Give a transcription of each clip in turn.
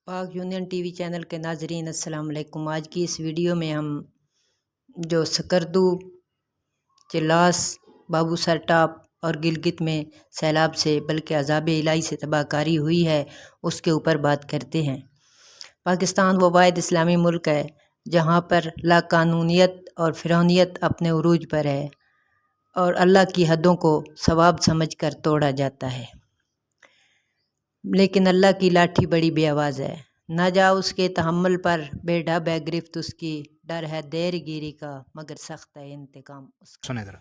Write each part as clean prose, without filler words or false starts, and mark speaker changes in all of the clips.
Speaker 1: पाक union TV channel के नाजरीन अस्सलाम वालेकुम। आज की इस वीडियो में हम जो स्कर्दू, चिलास, बाबू सर टॉप और गिलगित में सैलाब से बल्कि अज़ाब इलाही से तबाहकारी हुई है उसके ऊपर बात करते हैं। पाकिस्तान वो वाहिद इस्लामी मुल्क है जहाँ पर लाकानूनियत और फिरौनियत अपने उरूज पर है और अल्लाह की हदों को सवाब समझकर तोड़ा जाता है, लेकिन अल्लाह की लाठी बड़ी बेआवाज़ है। न जा उसके तहम्मुल पर बेढब है गिरफ्त उसकी, डर है देर गिरी का मगर सख्त है इंतकाम उसका।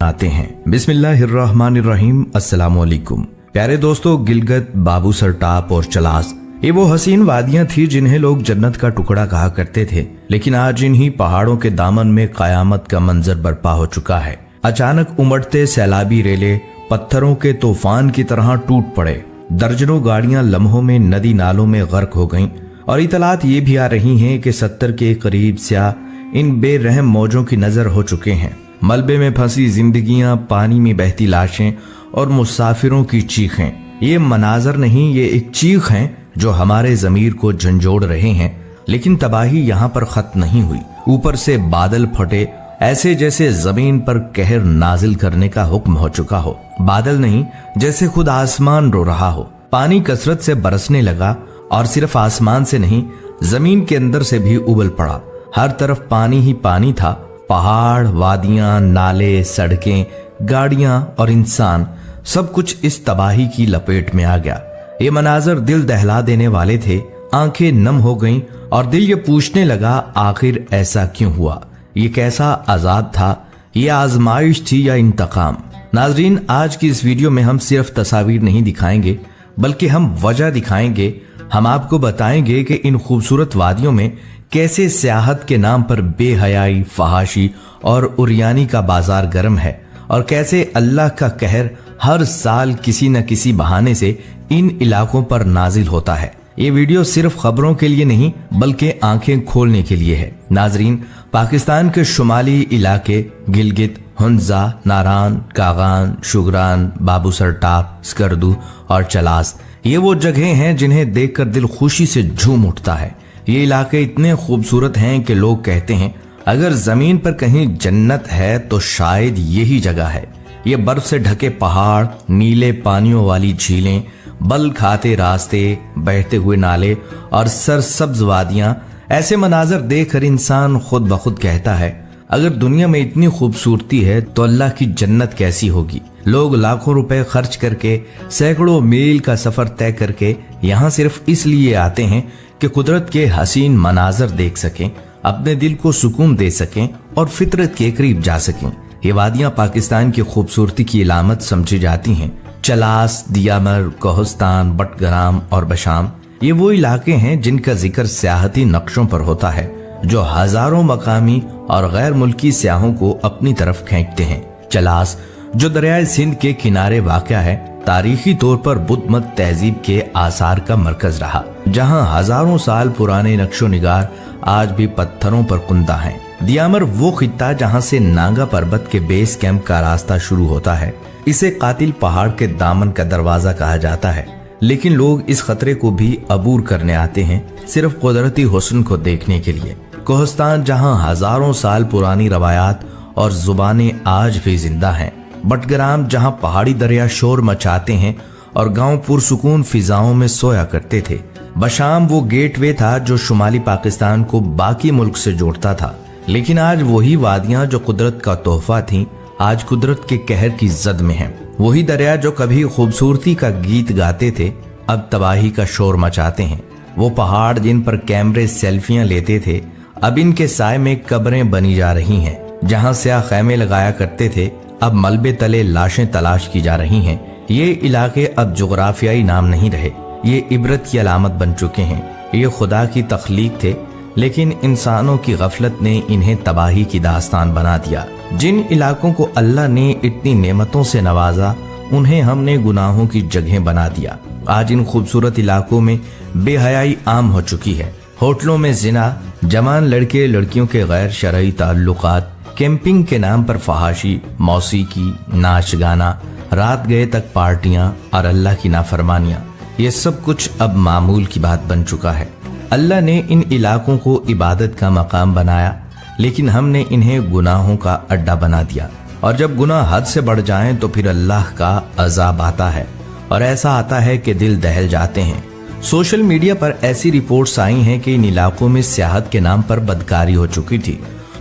Speaker 2: आते हैं बिस्मिल्लाहिर्रहमानिर्रहीम। अस्सलाम वालेकुम प्यारे दोस्तों, गिलगित, बाबू सर टॉप और चलास ये वो हसीन वादियां थी जिन्हें लोग जन्नत का टुकड़ा कहा करते थे, लेकिन आज इन्हीं पहाड़ों के दामन में कयामत का मंजर बर्पा हो चुका है। अचानक उमड़ते सैलाबी रेले पत्थरों के तूफान की तरह टूट पड़े। दर्जनों गाड़ियां लम्हों में नदी नालों में गर्क हो गईं और इतलात ये भी आ रही हैं कि 70 के करीब स्याह इन बेरहम मौजों की नजर हो चुके हैं। मलबे में फंसी जिंदगियां, पानी में बहती लाशें और मुसाफिरों की चीखें, ये मनाजर नहीं, ये एक चीख है जो हमारे जमीर को झंझोड़ रहे हैं। लेकिन तबाही यहाँ पर खत्म नहीं हुई। ऊपर से बादल फटे, ऐसे जैसे जमीन पर कहर नाजिल करने का हुक्म हो चुका हो। बादल नहीं, जैसे खुद आसमान रो रहा हो। पानी कसरत से बरसने लगा और सिर्फ आसमान से नहीं, जमीन के अंदर से भी उबल पड़ा। हर तरफ पानी ही पानी था। पहाड़, वादियां, नाले, सड़कें, गाड़ियां और इंसान, सब कुछ इस तबाही की लपेट में आ गया। ये मनाजर दिल दहला देने वाले थे। आंखें नम हो गईं और दिल ये पूछने लगा, आखिर ऐसा क्यों हुआ? ये कैसा अजाब था? ये आजमाइश थी या इंतकाम? नाजरीन, आज की इस वीडियो में हम सिर्फ तस्वीर नहीं दिखाएंगे, बल्कि हम वजह दिखाएंगे। हम आपको बताएंगे कि इन खूबसूरत वादियों में कैसे सियाहत के नाम पर बेहयाई, फहाशी और उरियानी का बाजार गर्म है और कैसे अल्लाह का कहर हर साल किसी न किसी बहाने से इन इलाकों पर नाजिल होता है। ये वीडियो सिर्फ खबरों के लिए नहीं बल्कि आंखें खोलने के लिए है। नाजरीन, पाकिस्तान के शुमाली इलाके गिलगित, हुंजा, नारान, कागान, शुगरान, बाबू सर टॉप, स्कर्दू और चलास ये वो जगह हैं जिन्हें देखकर दिल खुशी से झूम उठता है। ये इलाके इतने खूबसूरत हैं कि लोग कहते हैं अगर जमीन पर कहीं जन्नत है तो शायद यही जगह है। ये बर्फ से ढके पहाड़, नीले पानियों वाली झीलें, बल खाते रास्ते, बहते हुए नाले और सरसब्ज वादियां, ऐसे मनाजर देखकर इंसान खुद ब खुद कहता है अगर दुनिया में इतनी खूबसूरती है तो अल्लाह की जन्नत कैसी होगी। लोग लाखों रुपए खर्च करके, सैकड़ों मील का सफर तय करके यहाँ सिर्फ इसलिए आते हैं कि कुदरत के हसीन मनाजर देख सकें, अपने दिल को सुकून दे सकें और फितरत के करीब जा सकें। ये वादियां पाकिस्तान की खूबसूरती की इलामत समझी जाती हैं। चलास, दियामर, कोहस्तान, बटग्राम और बशाम ये वो इलाके हैं जिनका जिक्र सियाहती नक्शों पर होता है, जो हजारों मकामी और गैर मुल्की सियाहों को अपनी तरफ खींचते हैं। चलास, जो दरियाए सिंध के किनारे वाक़या है, तारीखी तौर पर बुद्ध मत तहजीब के आसार का मरकज रहा, जहां हजारों साल पुराने नक्शो निगार आज भी पत्थरों पर कुंदा हैं। दियामर वो खित्ता जहां से नागा पर्वत के बेस कैंप का रास्ता शुरू होता है। इसे कातिल पहाड़ के दामन का दरवाजा कहा जाता है, लेकिन लोग इस खतरे को भी अबूर करने आते हैं सिर्फ कुदरती हुस्न को देखने के लिए। कोहस्तान, जहां हजारों साल पुरानी रवायात और जुबानें आज भी जिंदा हैं। बटग्राम, जहां पहाड़ी दरिया शोर मचाते हैं और गांव पुरसुकून फिजाओं में सोया करते थे। बशाम वो गेटवे था जो शुमाली पाकिस्तान को बाकी मुल्क से जोड़ता था, लेकिन आज वही वादियां जो कुदरत का तोहफा थीं, आज कुदरत के कहर की जद में हैं। वही दरिया जो कभी खूबसूरती का गीत गाते थे, अब तबाही का शोर मचाते हैं। वो पहाड़ जिन पर कैमरे सेल्फियां लेते थे, अब इनके साए में कब्रें बनी जा रही हैं। जहां स्याह खैमे लगाया करते थे, अब मलबे तले लाशें तलाश की जा रही हैं। ये इलाके अब जुग्राफियाई नाम नहीं रहे, ये इबरत की अलामत बन चुके हैं। ये खुदा की तख्लीक थे, लेकिन इंसानों की गफलत ने इन्हें तबाही की दास्तान बना दिया। जिन इलाकों को अल्लाह ने इतनी नेमतों से नवाजा, उन्हें हमने गुनाहों की जगह बना दिया। आज इन खूबसूरत इलाकों में बेहयाई आम हो चुकी है। होटलों में जिना, जवान लड़के लड़कियों के गैर शरई ताल्लुकात, कैंपिंग के नाम पर फहाशी, मौसीकी, नाच गाना, रात गए तक पार्टियां और अल्लाह की नाफरमानियां, یہ سب کچھ اب معمول کی بات بن چکا ہے۔ اللہ نے ان علاقوں کو عبادت کا مقام بنایا، لیکن ہم نے انہیں گناہوں کا اڈا بنا دیا، اور جب گناہ حد سے بڑھ جائیں تو پھر اللہ کا عذاب آتا ہے، اور ایسا آتا ہے کہ دل دہل جاتے ہیں۔ سوشل میڈیا پر ایسی رپورٹس آئی ہیں کہ ان علاقوں میں سیاحت کے نام پر بدکاری ہو چکی تھی۔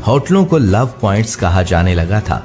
Speaker 2: ہوٹلوں کو لو پوائنٹس کہا جانے لگا تھا،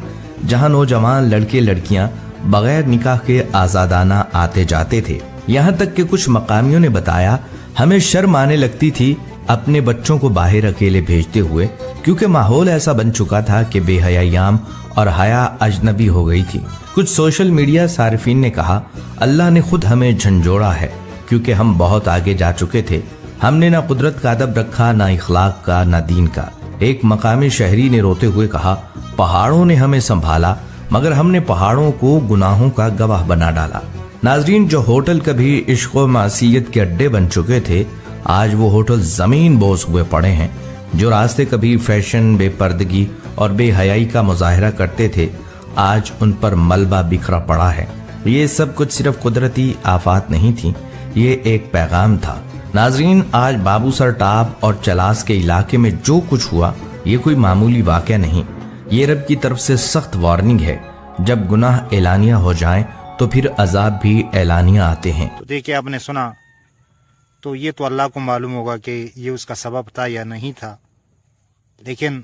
Speaker 2: جہاں نوجوان لڑکے لڑکیاں بغیر نکاح کے آزادانہ آتے جاتے تھے۔ یہاں تک کہ کچھ مقامیوں نے بتایا ہمیں شرم آنے لگتی تھی اپنے بچوں کو باہر اکیلے بھیجتے ہوئے، کیونکہ ماحول ایسا بن چکا تھا کہ بے حیائی عام اور حیا اجنبی ہو گئی تھی۔ کچھ سوشل میڈیا صارفین نے کہا اللہ نے خود ہمیں جھنجھوڑا ہے، کیونکہ ہم بہت آگے جا چکے تھے، ہم نے نہ قدرت کا ادب رکھا، نہ اخلاق کا، نہ دین کا۔ ایک مقامی شہری نے روتے ہوئے کہا پہاڑوں نے ہمیں سنبھالا، مگر ہم نے پہاڑوں کو گناہوں کا گواہ بنا ڈالا۔ ناظرین، جو ہوٹل کبھی عشق و معصیت کے اڈے بن چکے تھے، آج وہ ہوٹل زمین بوس ہوئے پڑے ہیں۔ جو راستے کبھی فیشن، بے پردگی اور بے حیائی کا مظاہرہ کرتے تھے، آج ان پر ملبہ بکھرا پڑا ہے۔ یہ سب کچھ صرف قدرتی آفات نہیں تھیں، یہ ایک پیغام تھا۔ ناظرین، آج بابو سر ٹاپ اور چلاس کے علاقے میں جو کچھ ہوا، یہ کوئی معمولی واقعہ نہیں، یہ رب کی طرف سے سخت وارننگ ہے۔ جب گناہ اعلانیہ ہو جائیں تو پھر عذاب بھی اعلانیہ آتے ہیں۔
Speaker 3: تو دیکھیں، آپ نے سنا تو یہ تو اللہ کو معلوم ہوگا کہ یہ اس کا سبب تھا یا نہیں تھا، لیکن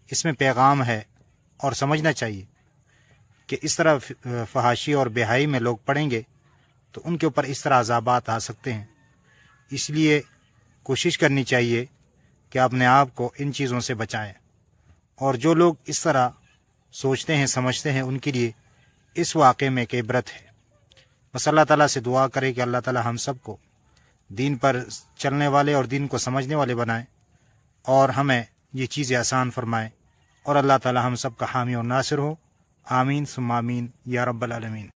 Speaker 3: اس میں پیغام ہے اور سمجھنا چاہیے کہ اس طرح فحاشی اور بے حیائی میں لوگ پڑیں گے تو ان کے اوپر اس طرح عذابات آ سکتے ہیں۔ اس لیے کوشش کرنی چاہیے کہ اپنے آپ کو ان چیزوں سے بچائیں، اور جو لوگ اس طرح سوچتے ہیں سمجھتے ہیں ان کے لیے اس واقعے میں ایک عبرت ہے۔ بس اللہ تعالیٰ سے دعا کرے کہ اللہ تعالیٰ ہم سب کو دین پر چلنے والے اور دین کو سمجھنے والے بنائیں، اور ہمیں یہ چیزیں آسان فرمائیں، اور اللہ تعالیٰ ہم سب کا حامی اور ناصر ہو۔ آمین ثم آمین یا رب العالمین۔